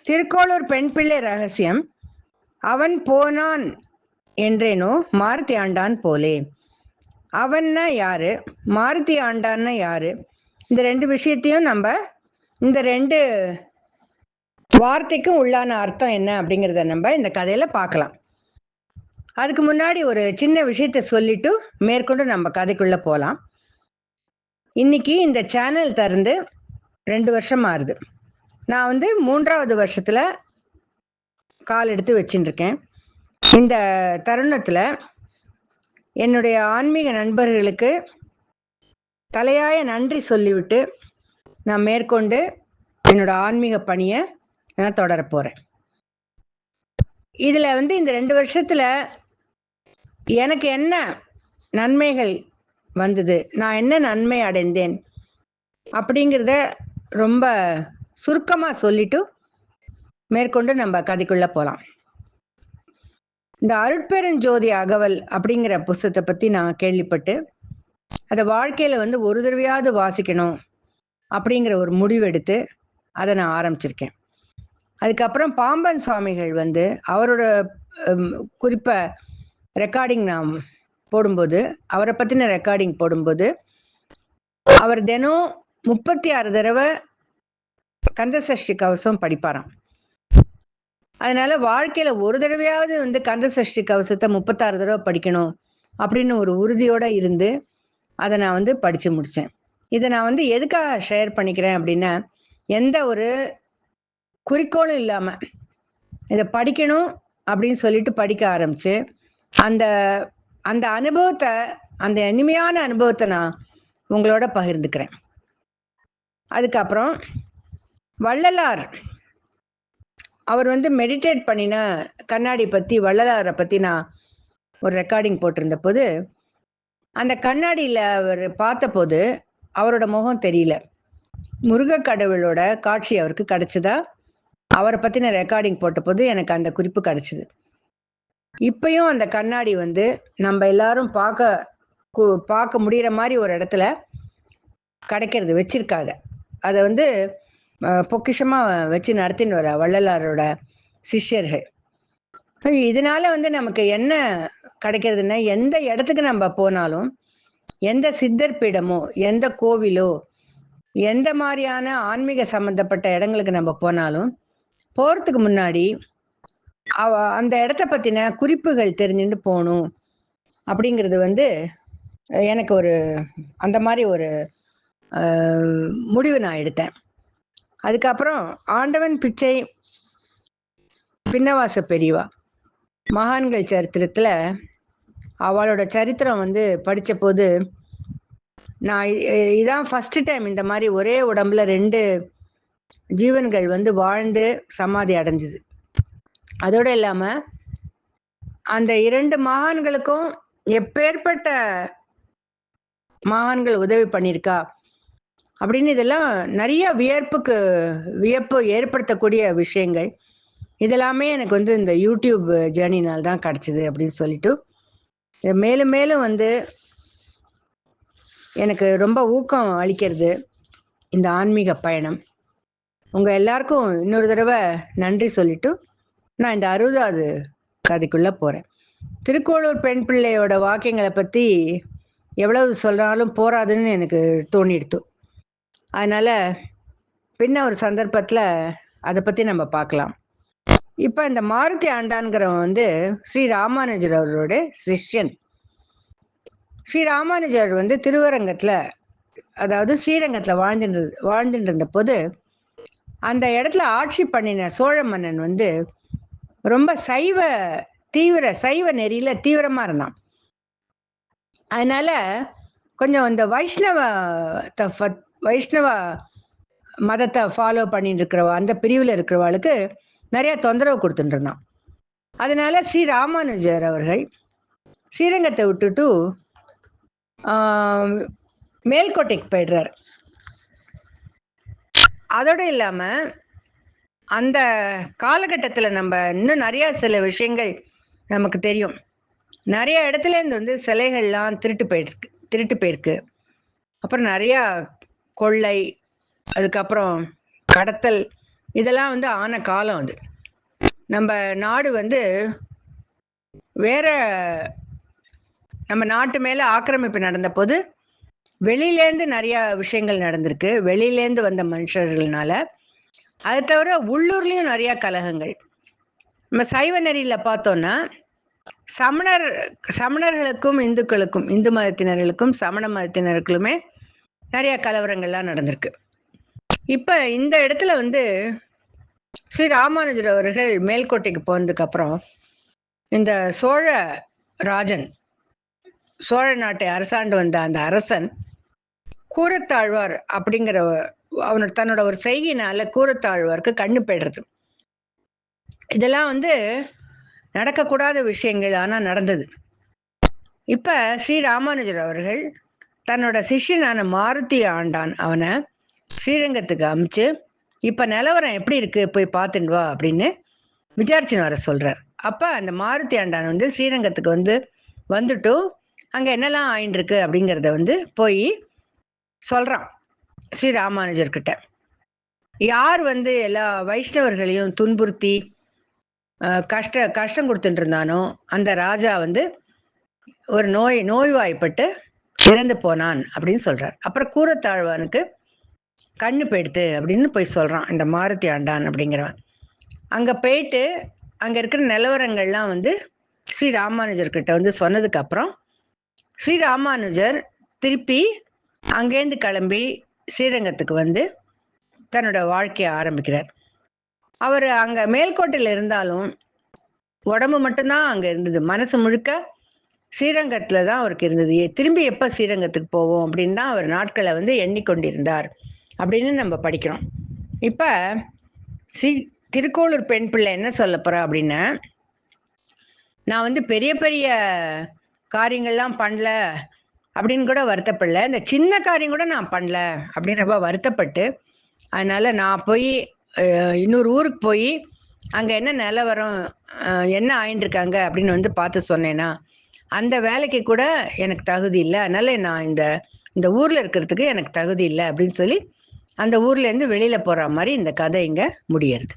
திருக்கோளூர் பெண் பிள்ளை ரகசியம். அவன் போனான் என்றேனோ மாருதி ஆண்டான் போலே. அவன்னா யாரு, மாருதி ஆண்டான்னா யாரு, இந்த ரெண்டு விஷயத்தையும் நம்ம இந்த ரெண்டு வார்த்தைக்கும் உள்ளான அர்த்தம் என்ன அப்படிங்கிறத நம்ம இந்த கதையில பார்க்கலாம். அதுக்கு முன்னாடி ஒரு சின்ன விஷயத்த சொல்லிட்டு மேற்கொண்டு நம்ம கதைக்குள்ள போகலாம். இன்னைக்கு இந்த சேனல் திறந்து 2 வருஷம் ஆறுது. நான் 3வது வருஷத்துல கால் எடுத்து வச்சுட்டு இருக்கேன். இந்த தருணத்துல என்னுடைய ஆன்மீக நண்பர்களுக்கு தலையாய நன்றி சொல்லிவிட்டு நான் மேற்கொண்டு என்னோட ஆன்மீக பணியை நான் தொடர போறேன். இதுல இந்த 2 வருஷத்துல எனக்கு என்ன நன்மைகள் வந்தது, நான் என்ன நன்மை அடைந்தேன் அப்படிங்கிறத ரொம்ப சுருக்கமா சொல்லிட்டு மேற்கொண்டு நம்ம கதைக்குள்ள போலாம். இந்த அருட்பெருஞ்சோதி அகவல் அப்படிங்கிற புஸ்தகத்தை பத்தி நான் கேள்விப்பட்டு அதை வாழ்க்கையில ஒரு தடவையாவது வாசிக்கணும் அப்படிங்கிற ஒரு முடிவெடுத்து அதை நான் ஆரம்பிச்சிருக்கேன். அதுக்கப்புறம் பாம்பன் சுவாமிகள் அவரோட குறிப்பை ரெக்கார்டிங் நான் போடும்போது, அவரை பத்தின ரெக்கார்டிங் போடும்போது அவர் தினம் 36 தடவை கந்தசஷ்டி கவசம் படிப்பாராம். அதனால வாழ்க்கையில ஒரு தடவையாவது கந்தசஷ்டி கவசத்தை 36 தடவை படிக்கணும் அப்படின்னு ஒரு உறுதியோட இருந்து அதை நான் படிச்சு முடிச்சேன். இதை நான் எதுக்காக ஷேர் பண்ணிக்கிறேன் அப்படின்னா, எந்த ஒரு குறிக்கோளும் இல்லாம இதை படிக்கணும் அப்படின்னு சொல்லிட்டு படிக்க ஆரம்பிச்சு அந்த அந்த அனுபவத்தை, அந்த இனிமையான அனுபவத்தை நான் உங்களோட பகிர்ந்துக்கிறேன். அதுக்கப்புறம் வள்ளலார் அவர் மெடிடேட் பண்ணின கண்ணாடி பத்தி, வள்ளலாரை பத்தி நான் ஒரு ரெக்கார்டிங் போட்டிருந்த போது, அந்த கண்ணாடியில அவர் பார்த்தபோது அவரோட முகம் தெரியல. முருக கடவுளோட காட்சி அவருக்கு கிடைச்சதா அவரை பத்தின ரெக்கார்டிங் போட்ட போது எனக்கு அந்த குறிப்பு கிடைச்சது. இப்பயும் அந்த கண்ணாடி நம்ம எல்லாரும் பார்க்க முடியற மாதிரி ஒரு இடத்துல கிடைக்கிறது, வச்சிருக்காங்க. அதை பொக்கிஷமா வச்சு நடத்தின்னு வர வள்ளலாரோட சிஷ்யர்கள். இதனால நமக்கு என்ன கிடைக்கிறதுன்னா, எந்த இடத்துக்கு நம்ம போனாலும், எந்த சித்தர் பீடமோ, எந்த கோவிலோ, எந்த மாதிரியான ஆன்மீக சம்பந்தப்பட்ட இடங்களுக்கு நம்ம போனாலும் போறதுக்கு முன்னாடி அந்த இடத்த பத்தின குறிப்புகள் தெரிஞ்சுட்டு போகணும் அப்படிங்கிறது எனக்கு ஒரு அந்த மாதிரி ஒரு முடிவு நான் எடுத்தேன். அதுக்கப்புறம் ஆண்டவன் பிச்சை, பின்னவாச பெரியவா மகான்கள் சரித்திரத்துல அவளோட சரித்திரம் படிச்ச போது நான் இதான் ஃபர்ஸ்ட் டைம் இந்த மாதிரி ஒரே உடம்புல 2 ஜீவன்கள் வாழ்ந்து சமாதி அடைஞ்சது. அதோட இல்லாம அந்த 2 மகான்களுக்கும் எப்பேற்பட்ட மகான்கள் உதவி பண்ணியிருக்கா அப்படின்னு இதெல்லாம் நிறைய வியப்பு ஏற்படுத்தக்கூடிய விஷயங்கள். இதெல்லாமே எனக்கு இந்த யூடியூப் ஜேர்னினால் தான் கிடைச்சது அப்படின்னு சொல்லிட்டு மேலும் மேலும் எனக்கு ரொம்ப ஊக்கம் அளிக்கிறது இந்த ஆன்மீக பயணம். உங்க எல்லாருக்கும் இன்னொரு தடவை நன்றி சொல்லிட்டு நான் இந்த 60வது கதைக்குள்ள போறேன். திருக்கோளூர் பெண் பிள்ளையோட வாக்கியங்களை பத்தி எவ்வளவு சொல்றாலும் போராதுன்னு எனக்கு தோணிடுத்து. அதனால பின்ன ஒரு சந்தர்ப்பத்துல அதை பத்தி நம்ம பார்க்கலாம். இப்ப இந்த மாருதி ஆண்டான்கிறவன் ஸ்ரீ ராமானுஜர் அவரோட சிஷ்யன். ஸ்ரீ ராமானுஜர் திருவரங்கத்துல, அதாவது ஸ்ரீரங்கத்துல வாழ்ந்துட்டு இருந்த போது அந்த இடத்துல ஆட்சி பண்ணின சோழ மன்னன் ரொம்ப சைவ நெறியில தீவிரமா இருந்தான். அதனால கொஞ்சம் இந்த வைஷ்ணவ மதத்தை ஃபாலோ பண்ணிட்டு இருக்கிறவா, அந்த பிரிவுல இருக்கிறவாளுக்கு நிறைய தொந்தரவு கொடுத்துட்டு இருந்தான். அதனால ஸ்ரீ ராமானுஜர் அவர்கள் ஸ்ரீரங்கத்தை விட்டுட்டு மேல்கோட்டைக்கு போயிடுறாரு. அதோட இல்லாம அந்த காலகட்டத்துல நம்ம இன்னும் நிறைய சில விஷயங்கள் நமக்கு தெரியும். நிறைய இடத்துல இருந்து சிலைகள்லாம் திருட்டு போயிருக்கு. அப்புறம் நிறைய கொள்ளை, அதுக்கப்புறம் கடத்தல், இதெல்லாம் வந்து ஆன காலம் அது. நம்ம நாடு வந்து வேற நம்ம நாட்டு மேல ஆக்கிரமிப்பு நடந்த போது வெளியிலேருந்து நிறைய விஷயங்கள் நடந்திருக்கு. வெளியிலேருந்து வந்த மனுஷர்கள்னால. அதை தவிர உள்ளூர்லயும் நிறைய கலகங்கள். நம்ம சைவ நெறியில பார்த்தோம்னா சமணர் சமணர்களுக்கும் இந்துக்களுக்கும், இந்து மதத்தினர்களுக்கும் சமண மதத்தினருக்குமே நிறைய கலவரங்கள்லாம் நடந்திருக்கு. இப்ப இந்த இடத்துல வந்து ஸ்ரீ ராமானுஜர் அவர்கள் மேல்கோட்டைக்கு போனதுக்கு அப்புறம் இந்த சோழ ராஜன், சோழ நாட்டை அரசாண்டு வந்த அந்த அரசன் கூரத்தாழ்வார் அப்படிங்கிற அவனோட தன்னோட ஒரு செய்கையினால கூரத்தாழ்வாருக்கு கண்ணு போயிடுறது. இதெல்லாம் வந்து நடக்கக்கூடாத விஷயங்கள், ஆனா நடந்தது. இப்ப ஸ்ரீ ராமானுஜர் அவர்கள் தன்னோட சிஷ்யனான மாருதி ஆண்டான் அவனை ஸ்ரீரங்கத்துக்கு அமிச்சு இப்ப நிலவரம் எப்படி இருக்கு போய் பார்த்துட்டு வா அப்படின்னு விசாரிச்சுன்னு வர சொல்றார். அப்ப அந்த மாருதி ஆண்டான் வந்து ஸ்ரீரங்கத்துக்கு வந்துட்டும் அங்க என்னெல்லாம் ஆயின்னு இருக்கு அப்படிங்கிறத வந்து போய் சொல்றான் ஸ்ரீ ராமானுஜர்கிட்ட. யார் வந்து எல்லா வைஷ்ணவர்களையும் துன்புறுத்தி கஷ்டம் கொடுத்துட்டு இருந்தானோ அந்த ராஜா வந்து ஒரு நோய்வாய்ப்பட்டு இறந்து போனான் அப்படின்னு சொல்றார். அப்புறம் கூரத்தாழ்வானுக்கு கண்ணு போயிடுத்து அப்படின்னு போய் சொல்றான் இந்த மாருதி ஆண்டான் அப்படிங்கிறவன். அங்க போயிட்டு அங்க இருக்கிற நிலவரங்கள்லாம் வந்து ஸ்ரீ ராமானுஜர் கிட்ட வந்து சொன்னதுக்கு அப்புறம் ஸ்ரீ ராமானுஜர் திருப்பி அங்கேருந்து கிளம்பி ஸ்ரீரங்கத்துக்கு வந்து தன்னோட வாழ்க்கையை ஆரம்பிக்கிறார். அவர் அங்க மேல்கோட்டையில் இருந்தாலும் உடம்பு மட்டும்தான் அங்க இருந்தது, மனசு முழுக்க ஸ்ரீரங்கத்துல தான் அவருக்கு இருந்தது. திரும்பி எப்ப ஸ்ரீரங்கத்துக்கு போவோம் அப்படின்னு தான் அவர் நாட்களை வந்து எண்ணிக்கொண்டிருந்தார் அப்படின்னு நம்ம படிக்கிறோம். இப்ப ஸ்ரீ திருக்கோளூர் பெண் பிள்ளை என்ன சொல்ல போறா அப்படின்னா, நான் வந்து பெரிய பெரிய காரியங்கள்லாம் பண்ணல அப்படின்னு கூட வருத்தப்படல, இந்த சின்ன காரியம் கூட நான் பண்ணல அப்படின்னு ரொம்ப வருத்தப்பட்டு, அதனால நான் போய் இன்னொரு ஊருக்கு போய் அங்க என்ன நிலவரம் என்ன ஆயின்னு இருக்காங்க அப்படின்னு வந்து பார்த்து சொன்னேன்னா அந்த வேலைக்கு கூட எனக்கு தகுதி இல்லை, அதனால நான் இந்த ஊர்ல இருக்கிறதுக்கு எனக்கு தகுதி இல்லை அப்படின்னு சொல்லி அந்த ஊர்ல இருந்து வெளியில போற மாதிரி இந்த கதை இங்க முடியறது.